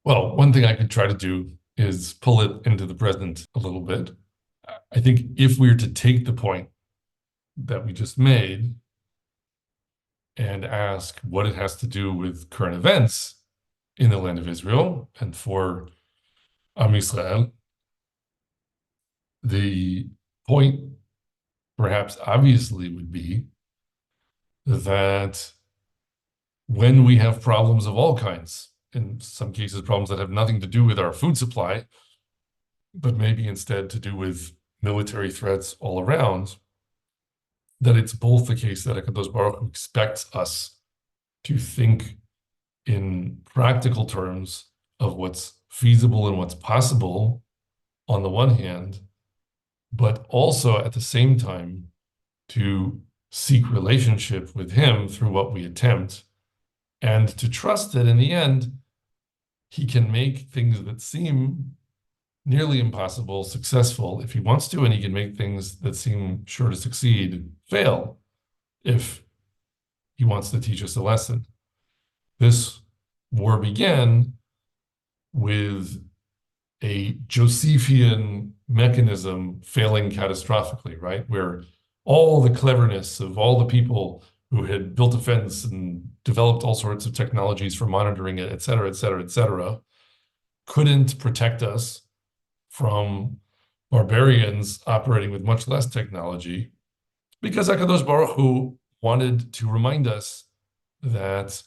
Well, one thing I could try to do is pull it into the present a little bit. I think if we were to take the point that we just made and ask what it has to do with current events in the land of Israel and for Am Yisrael, the point perhaps obviously would be that when we have problems of all kinds, in some cases problems that have nothing to do with our food supply, but maybe instead to do with military threats all around, that it's both the case that HaKadosh Baruch Hu expects us to think in practical terms of what's feasible and what's possible on the one hand, but also at the same time to seek relationship with him through what we attempt and to trust that in the end, he can make things that seem nearly impossible successful if he wants to, and he can make things that seem sure to succeed fail if he wants to teach us a lesson. This war began with a Josephian mechanism failing catastrophically, right? Where all the cleverness of all the people who had built a fence and developed all sorts of technologies for monitoring it, et cetera, et cetera, et cetera, couldn't protect us from barbarians operating with much less technology, because HaKadosh Baruch Hu wanted to remind us that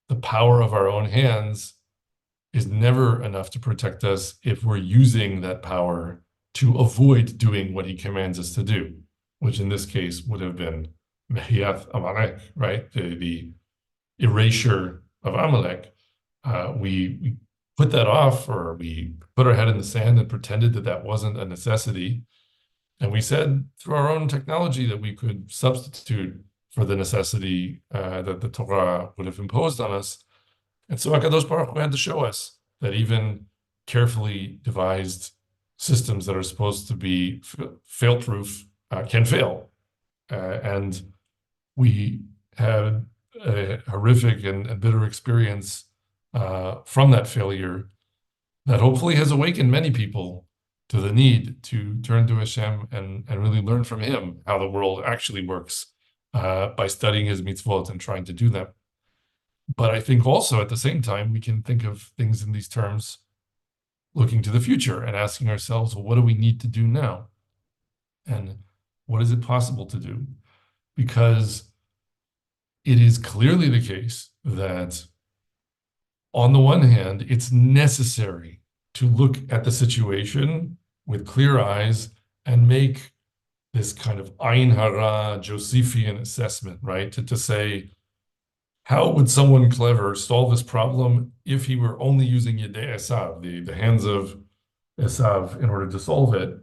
the power of our own hands is never enough to protect us if we're using that power to avoid doing what he commands us to do, which in this case would have been Mehiath Amalek, right? The erasure of Amalek. We put that off, or we put our head in the sand and pretended that that wasn't a necessity. And we said through our own technology that we could substitute for the necessity that the Torah would have imposed on us. And so HaKadosh Baruch Hu had to show us that even carefully devised systems that are supposed to be fail-proof can fail. And we had a horrific and bitter experience from that failure that hopefully has awakened many people to the need to turn to Hashem and really learn from him how the world actually works by studying his mitzvot and trying to do them. But I think also at the same time, we can think of things in these terms, looking to the future and asking ourselves, well, what do we need to do now? And what is it possible to do? Because it is clearly the case that on the one hand, it's necessary to look at the situation with clear eyes and make this kind of Ayin Hara Josephian assessment, right? To say, how would someone clever solve this problem if he were only using Yedei Esav, the hands of Esav, in order to solve it?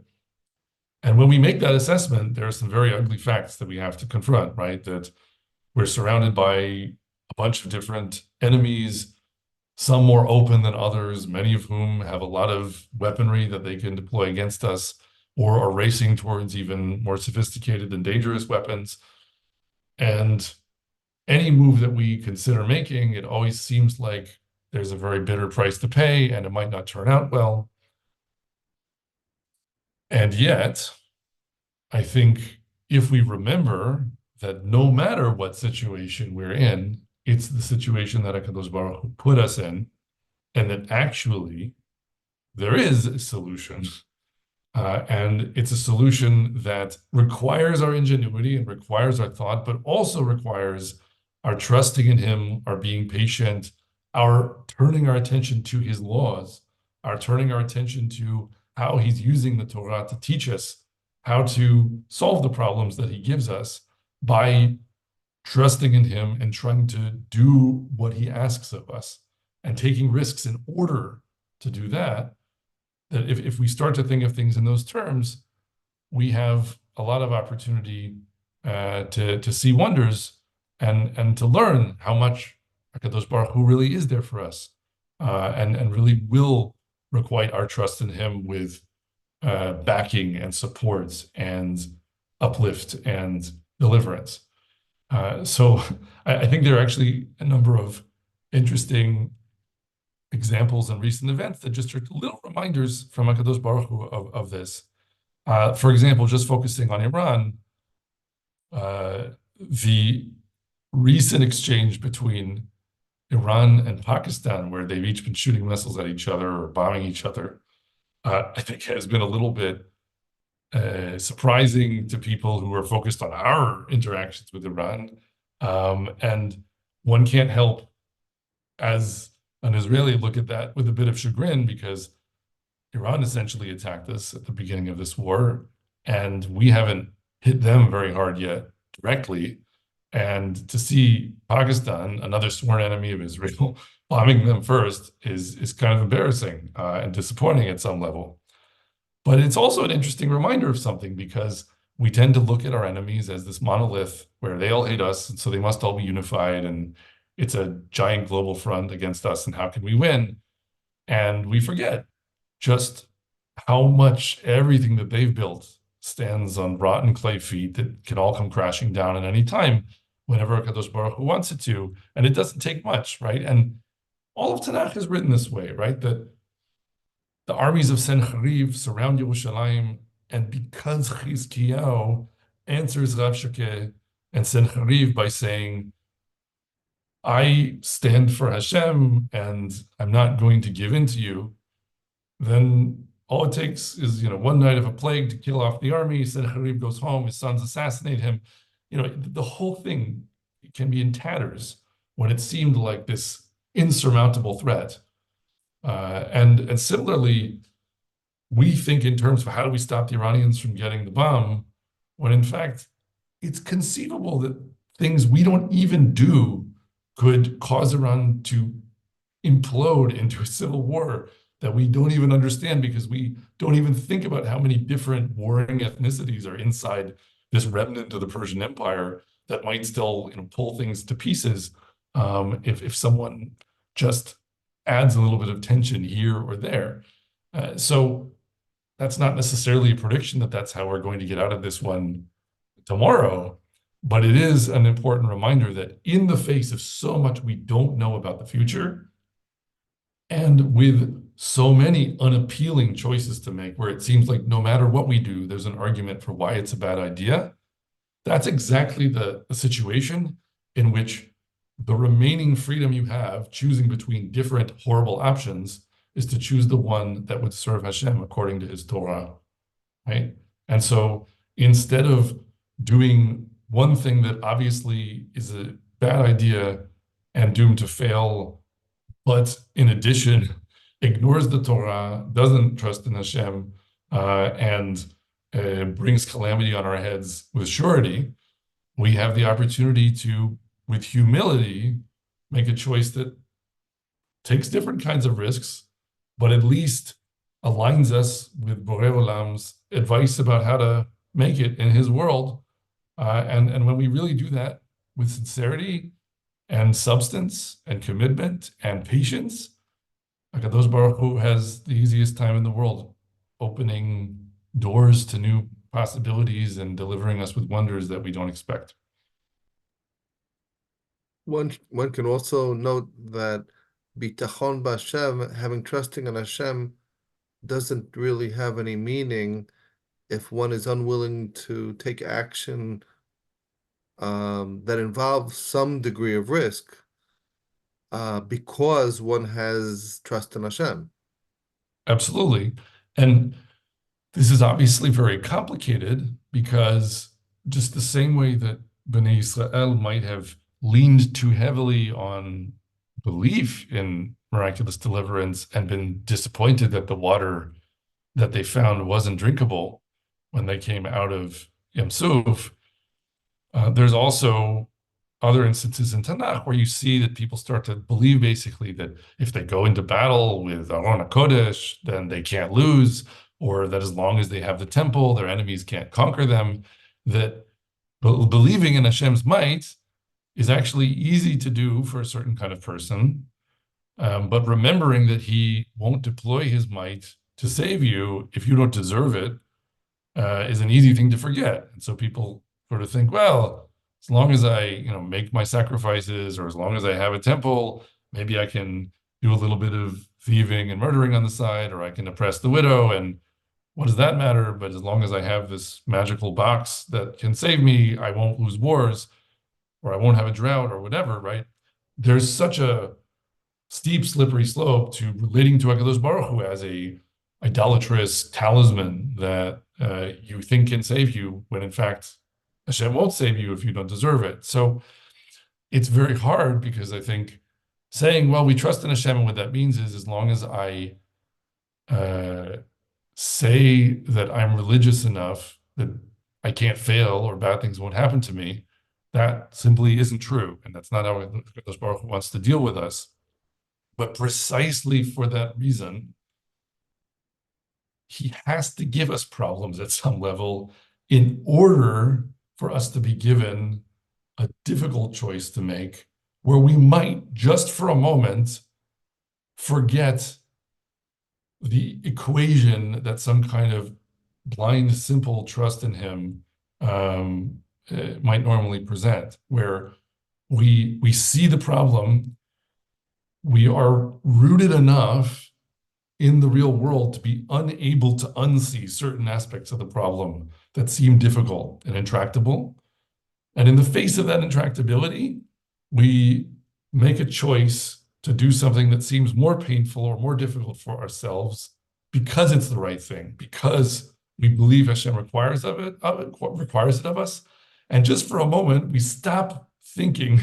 And when we make that assessment, there are some very ugly facts that we have to confront, right? That we're surrounded by a bunch of different enemies, some more open than others, many of whom have a lot of weaponry that they can deploy against us, or are racing towards even more sophisticated and dangerous weapons. And any move that we consider making, it always seems like there's a very bitter price to pay and it might not turn out well. And yet, I think if we remember that no matter what situation we're in, it's the situation that HaKadosh Baruch Hu put us in, and that actually there is a solution. And it's a solution that requires our ingenuity and requires our thought, but also requires our trusting in him, our being patient, our turning our attention to his laws, our turning our attention to how he's using the Torah to teach us how to solve the problems that he gives us by trusting in him and trying to do what he asks of us and taking risks in order to do that. That if we start to think of things in those terms, we have a lot of opportunity to see wonders and to learn how much HaKadosh Baruch Hu really is there for us, and really will requite our trust in him with backing and support and uplift and deliverance. So I think there are actually a number of interesting examples and recent events that just are little reminders from HaKadosh Baruch Hu of this. For example, just focusing on Iran, the recent exchange between Iran and Pakistan, where they've each been shooting missiles at each other or bombing each other, I think has been a little bit surprising to people who are focused on our interactions with Iran. And one can't help, as an Israeli, look at that with a bit of chagrin, because Iran essentially attacked us at the beginning of this war, and we haven't hit them very hard yet directly. And to see Pakistan, another sworn enemy of Israel, bombing them first is kind of embarrassing and disappointing at some level. But it's also an interesting reminder of something, because we tend to look at our enemies as this monolith where they all hate us, and so they must all be unified, and it's a giant global front against us, and how can we win? And we forget just how much everything that they've built stands on rotten clay feet that can all come crashing down at any time, whenever Kadosh Baruch Hu wants it to. And it doesn't take much, right? And all of Tanakh is written this way, right? That the armies of Sennacherib surround Yerushalayim, and because Chizkiyahu answers Rabshakeh and Sennacherib by saying, I stand for Hashem and I'm not going to give in to you, then all it takes is, one night of a plague to kill off the army. Sennacherib goes home, his sons assassinate him. The whole thing can be in tatters when it seemed like this insurmountable threat. And similarly, we think in terms of how do we stop the Iranians from getting the bomb, when in fact, it's conceivable that things we don't even do could cause Iran to implode into a civil war that we don't even understand, because we don't even think about how many different warring ethnicities are inside this remnant of the Persian Empire that might still, pull things to pieces if someone just adds a little bit of tension here or there. So that's not necessarily a prediction that that's how we're going to get out of this one tomorrow, but it is an important reminder that in the face of so much we don't know about the future, and with so many unappealing choices to make, where it seems like no matter what we do, there's an argument for why it's a bad idea, that's exactly the situation in which the remaining freedom you have, choosing between different horrible options, is to choose the one that would serve Hashem according to his Torah, right? And so instead of doing one thing that obviously is a bad idea and doomed to fail, but in addition, ignores the Torah, doesn't trust in Hashem, and brings calamity on our heads with surety, we have the opportunity to, with humility, make a choice that takes different kinds of risks, but at least aligns us with Borei Olam's advice about how to make it in his world. And when we really do that with sincerity and substance and commitment and patience, HaKadosh Baruch Hu has the easiest time in the world opening doors to new possibilities and delivering us with wonders that we don't expect. One can also note that bitachon b'Hashem, having trusting in Hashem, doesn't really have any meaning if one is unwilling to take action that involves some degree of risk, because one has trust in Hashem. Absolutely. And this is obviously very complicated, because just the same way that Bnei Israel might have leaned too heavily on belief in miraculous deliverance and been disappointed that the water that they found wasn't drinkable when they came out of Yam Suf, there's also other instances in Tanakh where you see that people start to believe basically that if they go into battle with Aron HaKodesh, then they can't lose, or that as long as they have the temple, their enemies can't conquer them, that believing in Hashem's might is actually easy to do for a certain kind of person, but remembering that he won't deploy his might to save you if you don't deserve it is an easy thing to forget. And so people sort of think, well, as long as I, make my sacrifices, or as long as I have a temple, maybe I can do a little bit of thieving and murdering on the side, or I can oppress the widow, and what does that matter? But as long as I have this magical box that can save me, I won't lose wars, or I won't have a drought, or whatever, right? There's such a steep, slippery slope to relating to HaKadosh Baruch Hu as a idolatrous talisman that you think can save you, when in fact Hashem won't save you if you don't deserve it. So it's very hard, because I think saying, well, we trust in Hashem, and what that means is, as long as I say that I'm religious enough that I can't fail or bad things won't happen to me, that simply isn't true. And that's not how HaKadosh Baruch Hu wants to deal with us. But precisely for that reason, he has to give us problems at some level in order for us to be given a difficult choice to make, where we might, just for a moment, forget the equation that some kind of blind, simple trust in him might normally present, where we see the problem, we are rooted enough in the real world to be unable to unsee certain aspects of the problem that seem difficult and intractable. And in the face of that intractability, we make a choice to do something that seems more painful or more difficult for ourselves, because it's the right thing, because we believe Hashem requires it of us. And just for a moment, we stop thinking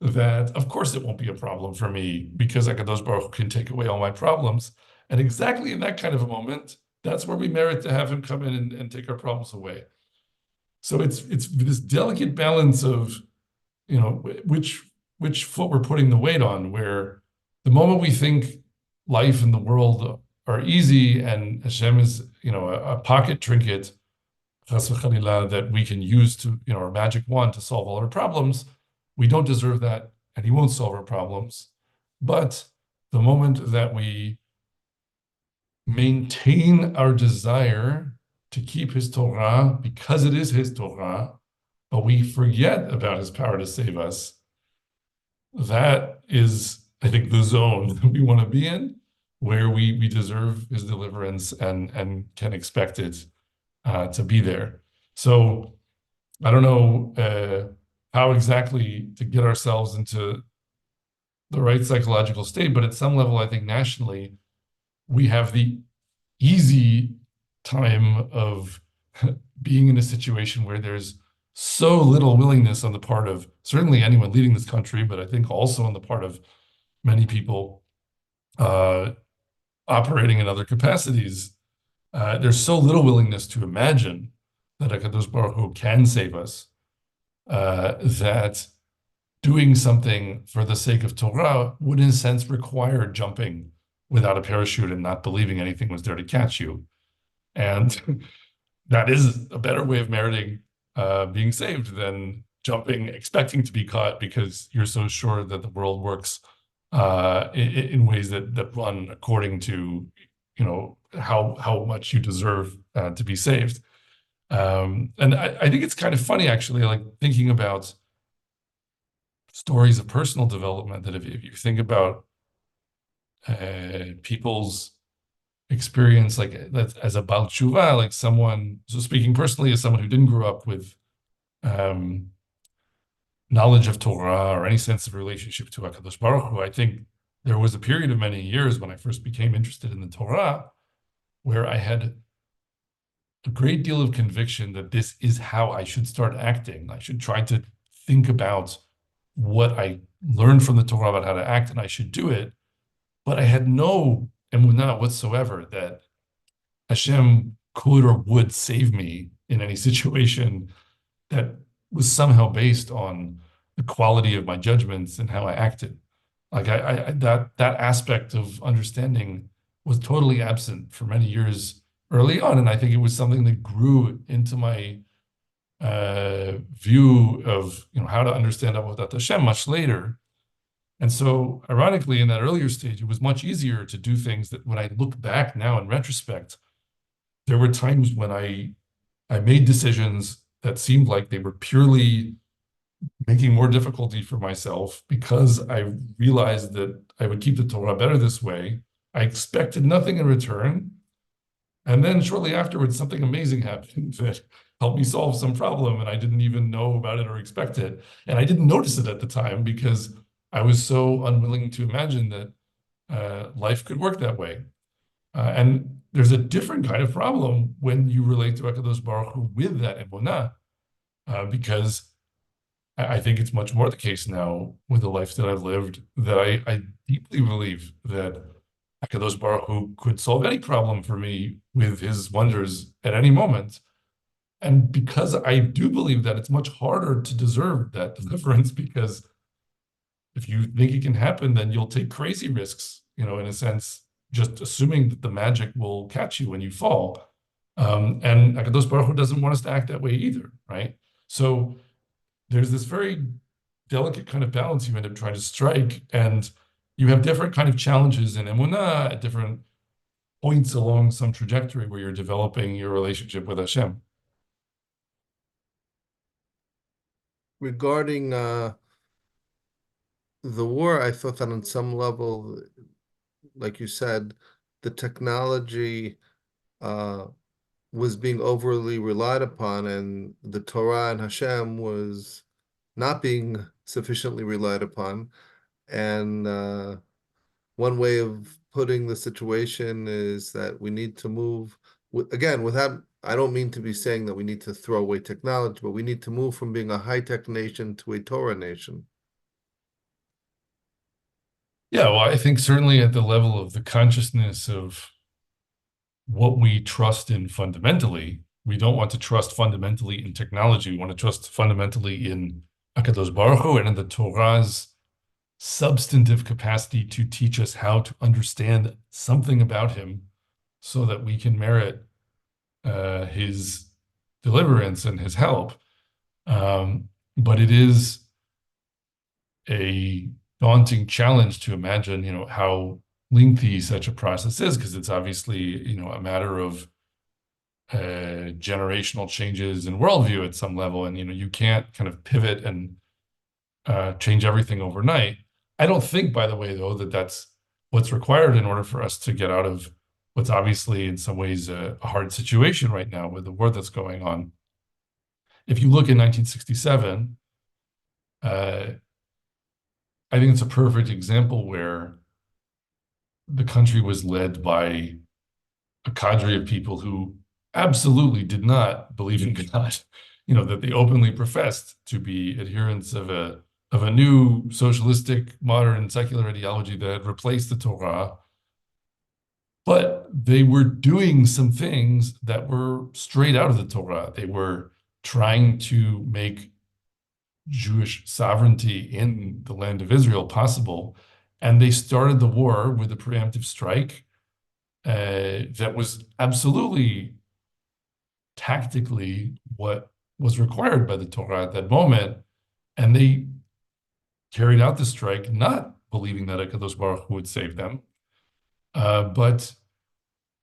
that, of course, it won't be a problem for me, because HaKadosh Baruch Hu can take away all my problems. And exactly in that kind of a moment, that's where we merit to have him come in and take our problems away. So it's this delicate balance of, which foot we're putting the weight on, where the moment we think life and the world are easy and Hashem is, a pocket trinket, chas v'chalila, that we can use to, our magic wand to solve all our problems, we don't deserve that, and he won't solve our problems. But the moment that we maintain our desire to keep his Torah, because it is his Torah, but we forget about his power to save us, that is, I think, the zone that we want to be in, where we deserve his deliverance and can expect it to be there. So I don't know how exactly to get ourselves into the right psychological state, but at some level, I think nationally, we have the easy time of being in a situation where there's so little willingness on the part of certainly anyone leading this country, but I think also on the part of many people operating in other capacities. There's so little willingness to imagine that HaKadosh Baruch Hu can save us, that doing something for the sake of Torah would, in a sense, require jumping without a parachute and not believing anything was there to catch you. And that is a better way of meriting being saved than jumping, expecting to be caught because you're so sure that the world works in ways that run according to, how much you deserve to be saved. And I think it's kind of funny, actually, like thinking about stories of personal development, that if you think about people's experience, like as a Baal Tshuva, like someone, so speaking personally as someone who didn't grow up with knowledge of Torah or any sense of relationship to HaKadosh Baruch Hu, I think there was a period of many years when I first became interested in the Torah where I had a great deal of conviction that this is how I should start acting. I should try to think about what I learned from the Torah about how to act, and I should do it. But I had no emunah whatsoever that Hashem could or would save me in any situation that was somehow based on the quality of my judgments and how I acted. Like that aspect of understanding was totally absent for many years early on, and I think it was something that grew into my view of how to understand Avodat Hashem much later. And so, ironically, in that earlier stage, it was much easier to do things that, when I look back now in retrospect, there were times when I made decisions that seemed like they were purely making more difficulty for myself because I realized that I would keep the Torah better this way. I expected nothing in return. And then shortly afterwards, something amazing happened that helped me solve some problem, and I didn't even know about it or expect it. And I didn't notice it at the time because I was so unwilling to imagine that life could work that way. And there's a different kind of problem when you relate to HaKadosh Baruch Hu with that emunah, because I think it's much more the case now with the life that I've lived that I deeply believe that HaKadosh Baruch Hu could solve any problem for me with his wonders at any moment. And because I do believe that, it's much harder to deserve that deliverance because if you think it can happen, then you'll take crazy risks, in a sense, just assuming that the magic will catch you when you fall. And HaKadosh Baruch Hu doesn't want us to act that way either, right? So there's this very delicate kind of balance you end up trying to strike, and you have different kind of challenges in emunah at different points along some trajectory where you're developing your relationship with Hashem. Regarding the war, I thought that on some level, like you said, the technology uh, was being overly relied upon, and the Torah and Hashem was not being sufficiently relied upon. And one way of putting the situation is that we need to move, again, without, I don't mean to be saying that we need to throw away technology, but we need to move from being a high-tech nation to a Torah nation. Yeah, well, I think certainly at the level of the consciousness of what we trust in fundamentally, we don't want to trust fundamentally in technology. We want to trust fundamentally in HaKadosh Baruch Hu and in the Torah's substantive capacity to teach us how to understand something about him so that we can merit his deliverance and his help. But it is a daunting challenge to imagine, how lengthy such a process is, because it's obviously, a matter of generational changes in worldview at some level, and you can't kind of pivot and change everything overnight. I don't think, by the way, though, that that's what's required in order for us to get out of what's obviously in some ways a hard situation right now with the war that's going on. If you look in 1967, I think it's a perfect example where the country was led by a cadre of people who absolutely did not believe in God, that they openly professed to be adherents of a new socialistic, modern, secular ideology that had replaced the Torah. But they were doing some things that were straight out of the Torah. They were trying to make Jewish sovereignty in the land of Israel possible. And they started the war with a preemptive strike that was absolutely tactically what was required by the Torah at that moment. And they carried out the strike, not believing that HaKadosh Baruch Hu would save them, but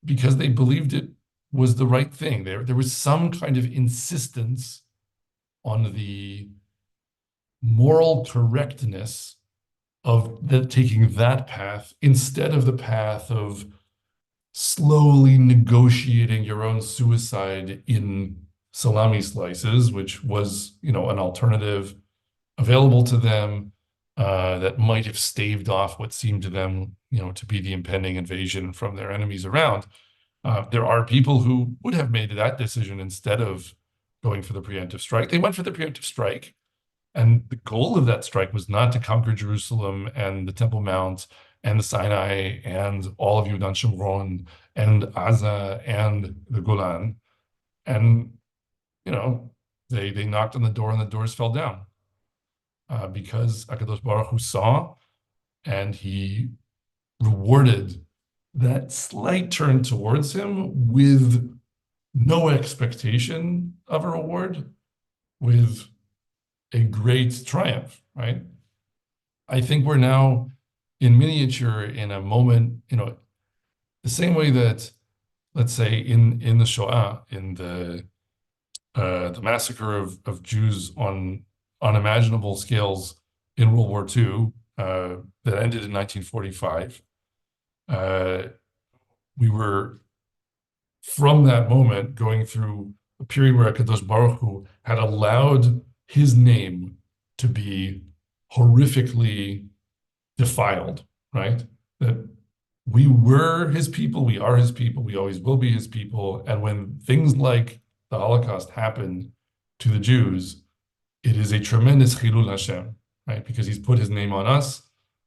because they believed it was the right thing. There was some kind of insistence on the moral correctness of taking that path instead of the path of slowly negotiating your own suicide in salami slices, which was, an alternative available to them that might have staved off what seemed to them, to be the impending invasion from their enemies around. There are people who would have made that decision instead of going for the preemptive strike. They went for the preemptive strike, and the goal of that strike was not to conquer Jerusalem and the Temple Mount and the Sinai and all of Yudan Shimron and Gaza and the Golan. And, they knocked on the door and the doors fell down because HaKadosh Baruch Hu saw, and he rewarded that slight turn towards him with no expectation of a reward, with a great triumph, right? I think we're now in miniature in a moment, the same way that, let's say, in the Shoah, in the massacre of Jews on unimaginable scales in World War II that ended in 1945. We were, from that moment, going through a period where HaKadosh Baruch Hu had allowed his name to be horrifically defiled, right? That we were his people, we are his people, we always will be his people. And when things like the Holocaust happened to the Jews, it is a tremendous Chilul Hashem, right? Because he's put his name on us,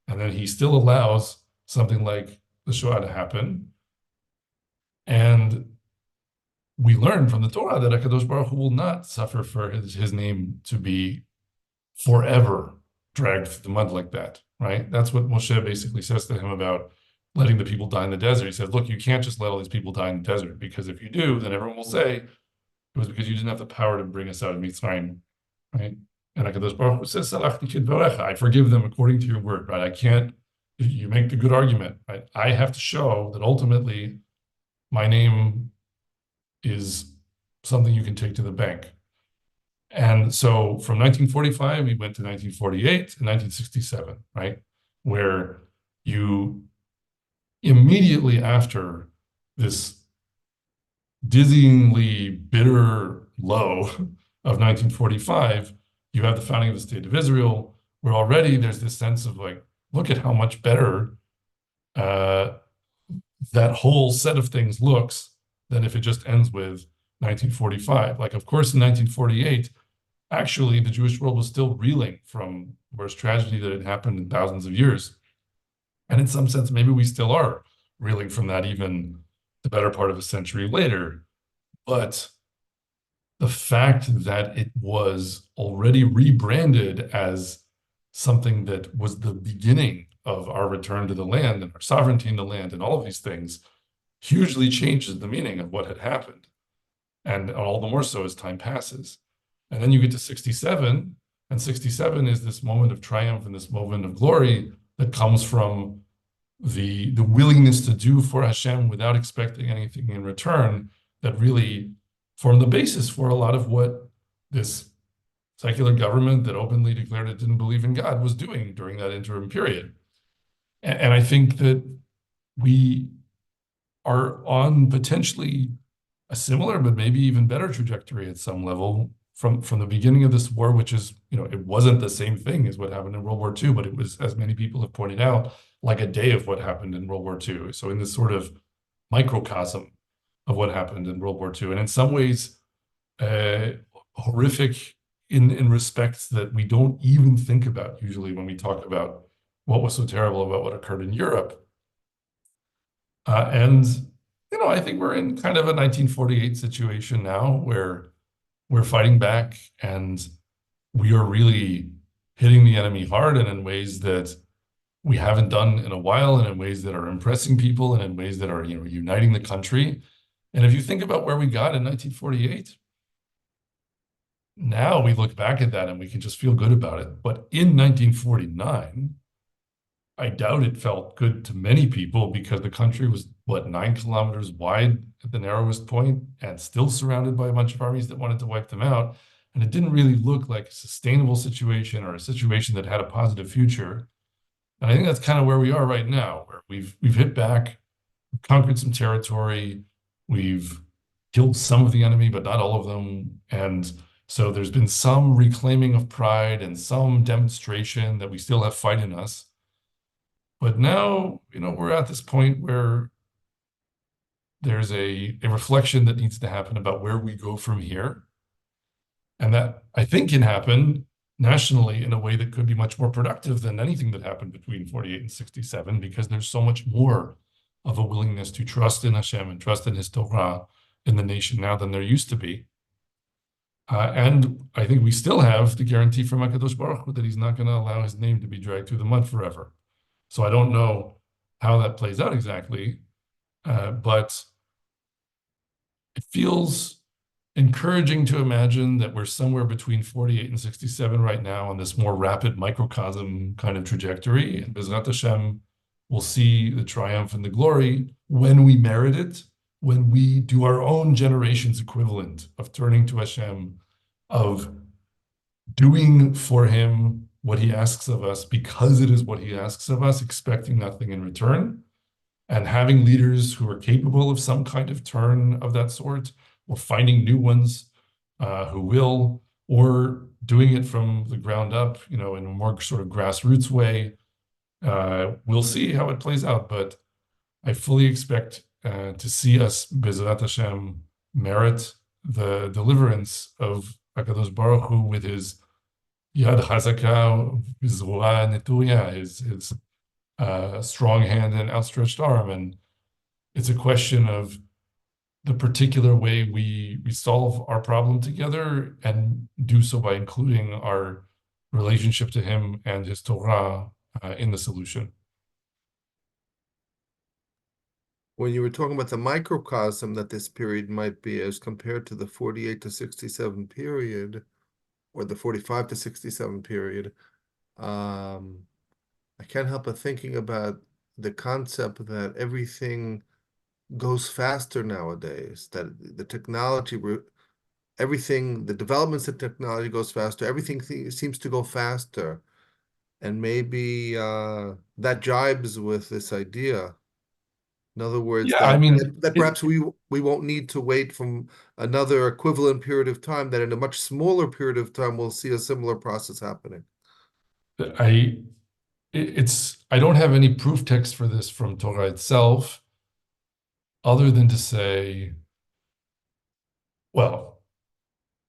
and then he still allows something like the Shoah to happen. And we learn from the Torah that HaKadosh Baruch Hu will not suffer for his name to be forever dragged through the mud like that, right? That's what Moshe basically says to him about letting the people die in the desert. He says, look, you can't just let all these people die in the desert, because if you do, then everyone will say it was because you didn't have the power to bring us out of Mitzrayim, right? And HaKadosh Baruch Hu says, Salachti kidvarecha, I forgive them according to your word, right? I can't, you make the good argument, right? I have to show that ultimately my name is something you can take to the bank. And so from 1945, we went to 1948 and 1967, right? Where you immediately after this dizzyingly bitter low of 1945, you have the founding of the State of Israel, where already there's this sense of like, look at how much better that whole set of things looks than if it just ends with 1945. Like, of course, in 1948, actually, the Jewish world was still reeling from the worst tragedy that had happened in thousands of years. And in some sense, maybe we still are reeling from that even the better part of a century later. But the fact that it was already rebranded as something that was the beginning of our return to the land and our sovereignty in the land and all of these things hugely changes the meaning of what had happened. And all the more so as time passes. And then you get to 67, and 67 is this moment of triumph and this moment of glory that comes from the willingness to do for Hashem without expecting anything in return, that really formed the basis for a lot of what this secular government that openly declared it didn't believe in God was doing during that interim period. And I think that we are on potentially a similar, but maybe even better trajectory at some level from the beginning of this war, which is, it wasn't the same thing as what happened in World War II, but it was, as many people have pointed out, like a day of what happened in World War II. So in this sort of microcosm of what happened in World War II, and in some ways horrific in respects that we don't even think about usually when we talk about what was so terrible about what occurred in Europe. And I think we're in kind of a 1948 situation now where we're fighting back and we are really hitting the enemy hard and in ways that we haven't done in a while, and in ways that are impressing people, and in ways that are uniting the country. And if you think about where we got in 1948, now we look back at that and we can just feel good about it. But in 1949, I doubt it felt good to many people, because the country was, 9 kilometers wide at the narrowest point and still surrounded by a bunch of armies that wanted to wipe them out. And it didn't really look like a sustainable situation or a situation that had a positive future. And I think that's kind of where we are right now, where we've hit back, we've conquered some territory, we've killed some of the enemy, but not all of them. And so there's been some reclaiming of pride and some demonstration that we still have fight in us. But now, we're at this point where there's a reflection that needs to happen about where we go from here. And that, I think, can happen nationally in a way that could be much more productive than anything that happened between 48 and 67, because there's so much more of a willingness to trust in Hashem and trust in His Torah in the nation now than there used to be. And I think we still have the guarantee from HaKadosh Baruch Hu that He's not going to allow His name to be dragged through the mud forever. So I don't know how that plays out exactly, but it feels encouraging to imagine that we're somewhere between 48 and 67 right now on this more rapid microcosm kind of trajectory. And Bezrat Hashem, we'll see the triumph and the glory when we merit it, when we do our own generation's equivalent of turning to Hashem, of doing for him what he asks of us because it is what he asks of us, expecting nothing in return, and having leaders who are capable of some kind of turn of that sort, or finding new ones who will, or doing it from the ground up, in a more sort of grassroots way. We'll see how it plays out, but I fully expect to see us, Bezrat Hashem, merit the deliverance of HaKadosh Baruch Hu with his Yad Chazaka, his Zruah Netuya, his strong hand and outstretched arm. And it's a question of the particular way we solve our problem together, and do so by including our relationship to him and his Torah in the solution. When you were talking about the microcosm that this period might be as compared to the 48 to 67 period, or the 45 to 67 period, I can't help but thinking about the concept that everything goes faster nowadays, that the technology, everything, the developments of technology goes faster, everything seems to go faster. And maybe that jibes with this idea. In other words, Yeah, I mean, that perhaps we won't need to wait from another equivalent period of time, that in a much smaller period of time, we'll see a similar process happening. I don't have any proof text for this from Torah itself, other than to say, well,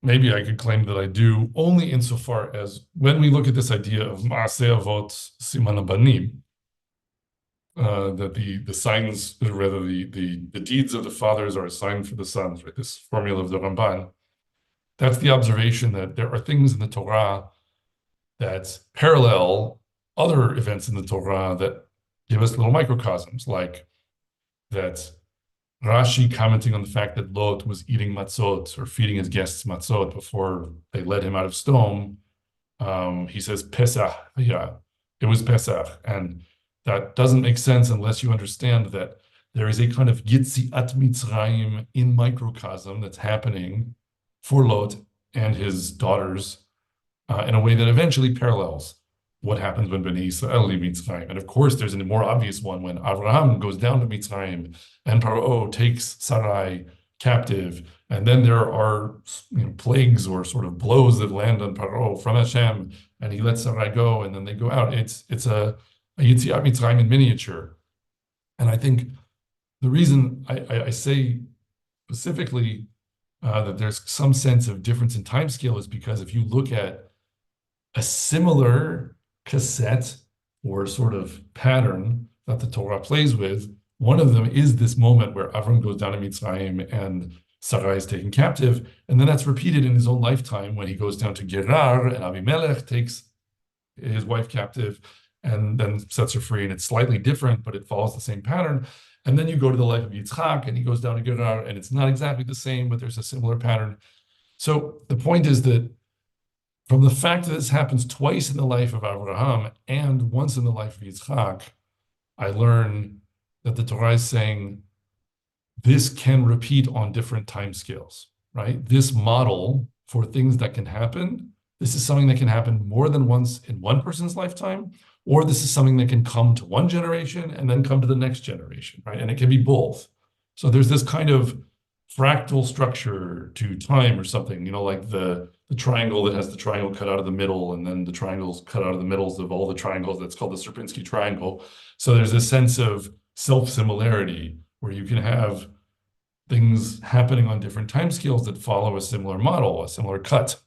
maybe I could claim that I do, only insofar as when we look at this idea of Maaseh Avot Siman Banim, that the signs, or rather the deeds of the fathers are a sign for the sons, right? This formula of the Ramban. That's the observation that there are things in the Torah that parallel other events in the Torah that give us little microcosms, like that Rashi commenting on the fact that Lot was eating matzot, or feeding his guests matzot before they led him out of Stone. He says Pesach, yeah, it was Pesach, and that doesn't make sense unless you understand that there is a kind of Yitziat Mitzrayim in microcosm that's happening for Lot and his daughters in a way that eventually parallels what happens when Bnei Yisrael leave Mitzrayim. And of course, there's a more obvious one when Avraham goes down to Mitzrayim and Paro takes Sarai captive. And then there are plagues or sort of blows that land on Paro from Hashem, and he lets Sarai go, and then they go out. It's a Yitziat Mitzrayim in miniature. And I think the reason I say specifically that there's some sense of difference in time scale is because if you look at a similar cassette or sort of pattern that the Torah plays with, one of them is this moment where Avram goes down to Mitzrayim and Sarai is taken captive, and then that's repeated in his own lifetime when he goes down to Gerar and Abimelech takes his wife captive and then sets her free, and it's slightly different, but it follows the same pattern. And then you go to the life of Yitzchak, and he goes down to Gerar, and it's not exactly the same, but there's a similar pattern. So the point is that from the fact that this happens twice in the life of Abraham and once in the life of Yitzchak, I learn that the Torah is saying this can repeat on different timescales, right? This model for things that can happen, this is something that can happen more than once in one person's lifetime, or this is something that can come to one generation and then come to the next generation, right? And it can be both. So there's this kind of fractal structure to time or something, like the triangle that has the triangle cut out of the middle, and then the triangles cut out of the middles of all the triangles. That's called the Sierpinski triangle. So there's a sense of self-similarity where you can have things happening on different timescales that follow a similar model, a similar cut.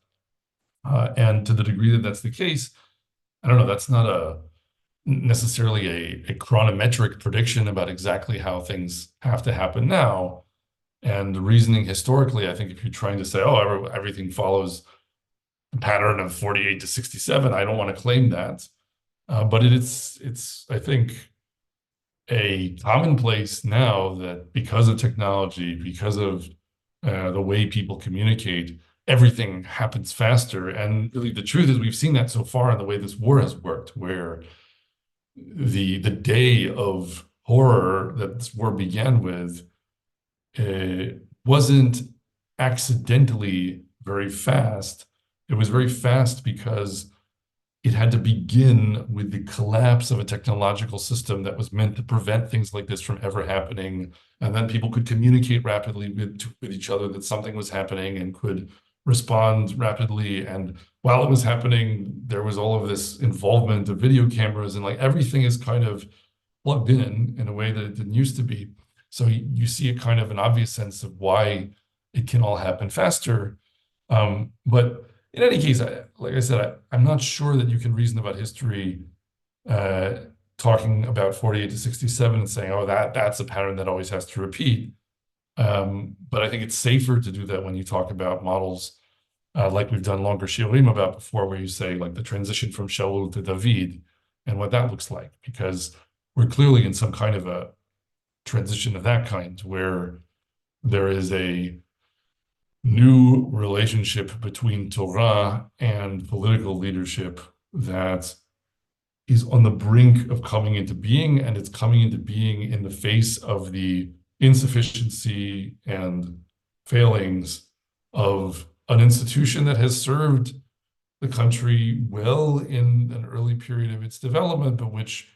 And to the degree that that's the case, I don't know, that's not necessarily a chronometric prediction about exactly how things have to happen now. And the reasoning historically, I think if you're trying to say, oh, everything follows the pattern of 48 to 67, I don't want to claim that. But it's, I think, a commonplace now that because of technology, because of the way people communicate, everything happens faster. And really the truth is we've seen that so far in the way this war has worked, where the day of horror that this war began with wasn't accidentally very fast. it was very fast because it had to begin with the collapse of a technological system that was meant to prevent things like this from ever happening. And then people could communicate rapidly with each other that something was happening and could respond rapidly. And while it was happening, there was all of this involvement of video cameras, and like everything is kind of plugged in a way that it didn't used to be. So you see a kind of an obvious sense of why it can all happen faster. But in any case, like I said, I'm not sure that you can reason about history uh, talking about 48 to 67 and saying, oh, that's a pattern that always has to repeat. But I think it's safer to do that when you talk about models like we've done longer shiurim about before, where you say like the transition from Shaul to David and what that looks like, because we're clearly in some kind of a transition of that kind where there is a new relationship between Torah and political leadership that is on the brink of coming into being, and it's coming into being in the face of the insufficiency and failings of an institution that has served the country well in an early period of its development, but which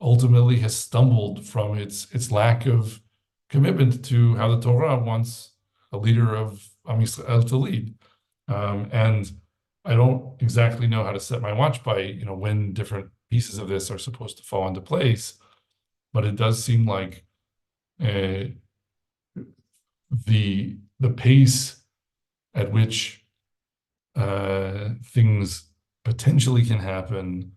ultimately has stumbled from its lack of commitment to how the Torah wants a leader of Am Yisrael to lead. And I don't exactly know how to set my watch by, when different pieces of this are supposed to fall into place, but it does seem like the pace at which things potentially can happen.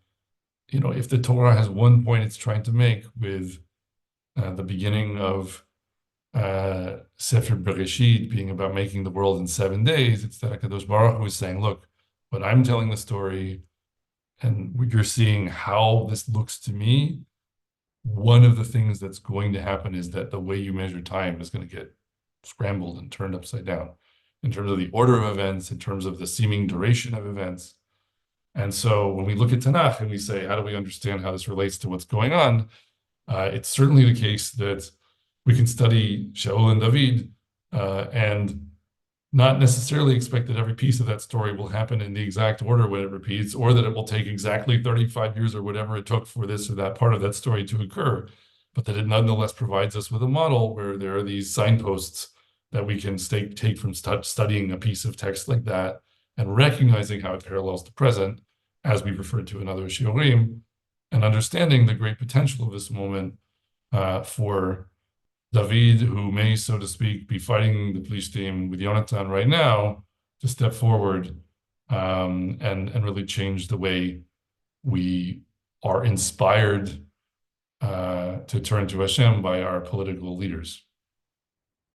If the Torah has one point it's trying to make with the beginning of Sefer Bereshit being about making the world in 7 days, it's that HaKadosh Baruch Hu is saying, look, but I'm telling the story, and you're seeing how this looks to me. One of the things that's going to happen is that the way you measure time is going to get scrambled and turned upside down in terms of the order of events, in terms of the seeming duration of events. And so when we look at Tanakh and we say, how do we understand how this relates to what's going on? It's certainly the case that we can study Shaul and David and not necessarily expect that every piece of that story will happen in the exact order when it repeats, or that it will take exactly 35 years or whatever it took for this or that part of that story to occur, but that it nonetheless provides us with a model where there are these signposts that we can take from studying a piece of text like that and recognizing how it parallels the present, as we referred to in other shiurim, and understanding the great potential of this moment for David, who may, so to speak, be fighting the Plishtim with Yonatan right now, to step forward and really change the way we are inspired to turn to Hashem by our political leaders.